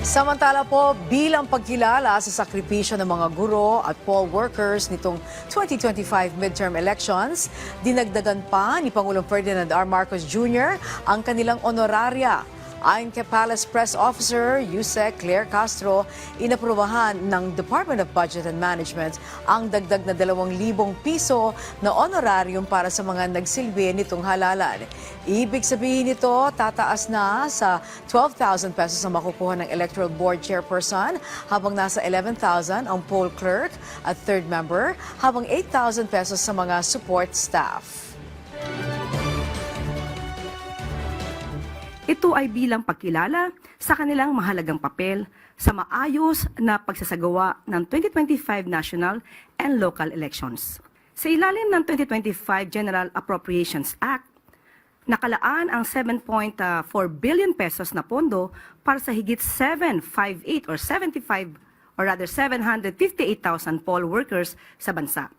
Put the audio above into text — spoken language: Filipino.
Samantala po, bilang pagkilala sa sakripisyo ng mga guro at poll workers nitong 2025 midterm elections, dinagdagan pa ni Pangulong Ferdinand R. Marcos Jr. ang kanilang honoraria. Ayon kay Palace Press Officer Yusek Claire Castro, inaprubahan ng Department of Budget and Management ang dagdag na 2,000 piso na honorarium para sa mga nagsilbi nitong halalan. Ibig sabihin nito, tataas na sa 12,000 pesos ang makukuha ng Electoral Board Chairperson, habang nasa 11,000 ang poll clerk at third member, habang 8,000 pesos sa mga support staff. Ito ay bilang pagkilala sa kanilang mahalagang papel sa maayos na pagsasagawa ng 2025 national and local elections. Sa ilalim ng 2025 General Appropriations Act, nakalaan ang 7.4 billion pesos na pondo para sa higit 758,000 poll workers sa bansa.